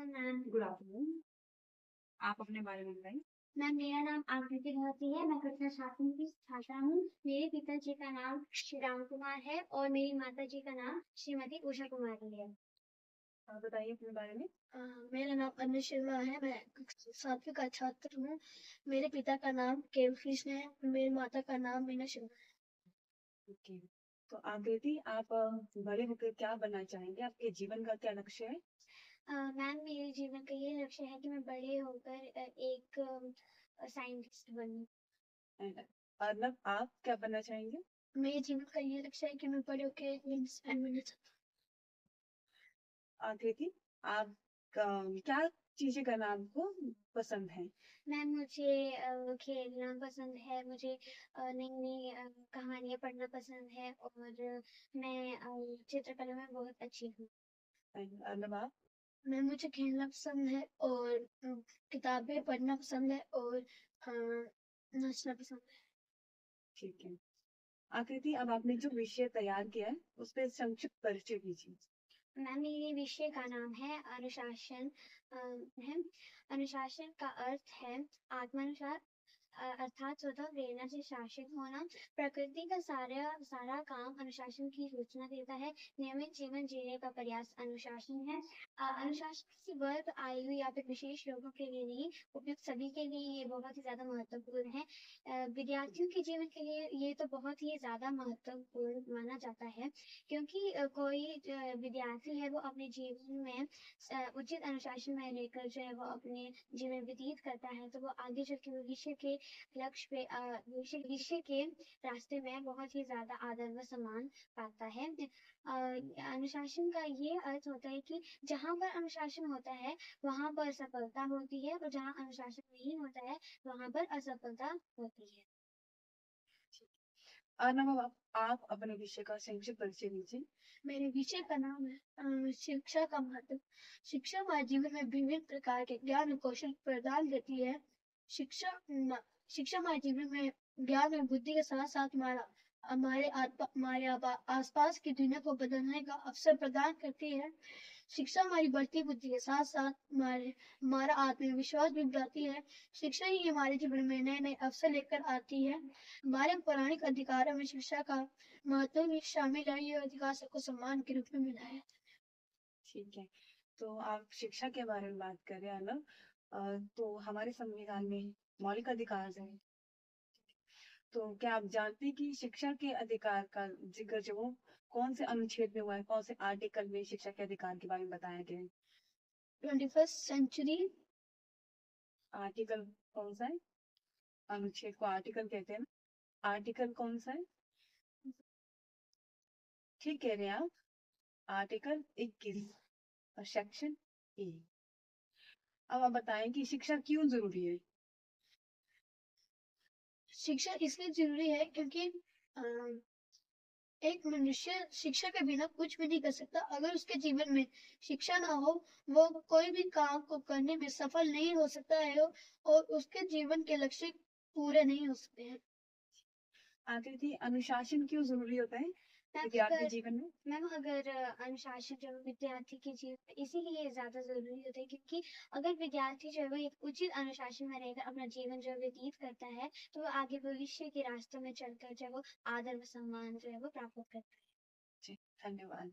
Afternoon ma'am. Good afternoon. आप अपने बारे में बताइए। मैम मेरा नाम आकृति भारती है। मैं कक्षा सातवीं की छात्रा हूँ। मेरे पिताजी का नाम श्री राम कुमार है और मेरी माता जी का नाम श्रीमती उषा कुमारी है। आप बताइए अपने बारे में। मेरा नाम अनु शर्मा है। मैं सातवीं का छात्र हूँ। मेरे पिता का नाम केवल कृष्ण है। मेरी माता का नाम मीना शर्मा है। ओके, तो आकृति, आप बड़े होकर क्या बनना चाहेंगे? आपके जीवन का क्या लक्ष्य है? मैम मेरे जीवन का ये लक्ष्य है कि मैं बड़े होकर एक साइंटिस्ट बनूं। अर्नब, आप क्या बनना चाहेंगे? मेरे जीवन का ये लक्ष्य है कि मैं बड़े होकर एक आकृति, आप क्या चीजें करना आपको पसंद है? मैम मुझे खेलना पसंद है। मुझे नई नई कहानियाँ पढ़ना पसंद है और मैं चित्रकला में बहुत अच्छी हूँ। अर्नब, आप? मुझे खेलना पसंद है और किताबें पढ़ना पसंद है और नाचना पसंद है। ठीक है। आकृति, अब आपने जो विषय तैयार किया है उस पर संक्षिप्त परिचय दीजिए। मैम मेरे विषय का नाम है अनुशासन। है अनुशासन का अर्थ है आत्मानुसार अर्थात स्वतः प्रेरणा से शासित होना। प्रकृति का सारा काम अनुशासन की सूचना देता है। नियमित जीवन जीने का प्रयास अनुशासन है। अनुशासन किसी वर्ग, आयु या फिर विशेष लोगों के लिए नहीं, उपयुक्त सभी के लिए ये बहुत ही ज्यादा महत्वपूर्ण है। विद्यार्थियों के जीवन के लिए ये तो बहुत ही ज्यादा महत्वपूर्ण माना जाता है, क्योंकि कोई विद्यार्थी है वो अपने जीवन में उचित अनुशासन में लेकर जो है वो अपने जीवन व्यतीत करता है, तो वो आगे चल के भविष्य के लक्ष्य पे भविष्य के रास्ते में बहुत ही ज्यादा आदर व सम्मान पाता है। अनुशासन का ये अर्थ होता है कि जहाँ पर अनुशासन होता है वहां पर सफलता होती है और जहाँ अनुशासन नहीं होता है वहां पर असफलता होती है। अर्नब, आप अपने विषय का संक्षिप्त परिचय दीजिए। मेरे विषय का नाम है शिक्षा का महत्व। शिक्षा हमारे जीवन में विभिन्न प्रकार के ज्ञान और कौशल प्रदान करती है। शिक्षा शिक्षा हमारे जीवन में ज्ञान और बुद्धि के साथ साथ हमारे आसपास की दुनिया को बदलने का अवसर प्रदान करती है। शिक्षा हमारी बढ़ती बुद्धि के साथ साथ हमारा आत्मविश्वास भी बढ़ाती है। शिक्षा ही हमारे जीवन में नए नए अवसर लेकर आती है। हमारे पौराणिक अधिकारों में शिक्षा का महत्व भी शामिल है। ये अधिकार सबको सम्मान के रूप में मिला है। ठीक है, तो आप शिक्षा के बारे में बात कर रहे हैं ना। तो हमारे संविधान में मौलिक अधिकार है, तो क्या आप जानते हैं कि शिक्षा के अधिकार का जिक्र जो वो कौन से अनुच्छेद में हुआ है, कौन से आर्टिकल में शिक्षा के अधिकार के बारे में बताया गया है? 21st century. आर्टिकल कौन सा है? अनुच्छेद को आर्टिकल कहते हैं ना। आर्टिकल कौन सा है? ठीक कह रहे हैं आप, आर्टिकल 21 और सेक्शन ए। अब आप बताएं कि शिक्षा क्यों जरूरी है? शिक्षा इसलिए जरूरी है क्योंकि एक मनुष्य शिक्षा के बिना कुछ भी नहीं कर सकता। अगर उसके जीवन में शिक्षा ना हो, वो कोई भी काम को करने में सफल नहीं हो सकता है और उसके जीवन के लक्ष्य पूरे नहीं हो सकते हैं। आकृति, अनुशासन क्यों जरूरी होता है विद्यार्थी जीवन में? मैम अगर अनुशासन जो है विद्यार्थी के जीवन में इसीलिए ज्यादा जरूरी होता है क्योंकि अगर विद्यार्थी जो है वो एक उचित अनुशासन में रहकर अपना जीवन जो है व्यतीत करता है तो वो आगे भविष्य के रास्तों में चलकर जो है वो आदर व सम्मान जो है वो प्राप्त करता है। जी, धन्यवाद।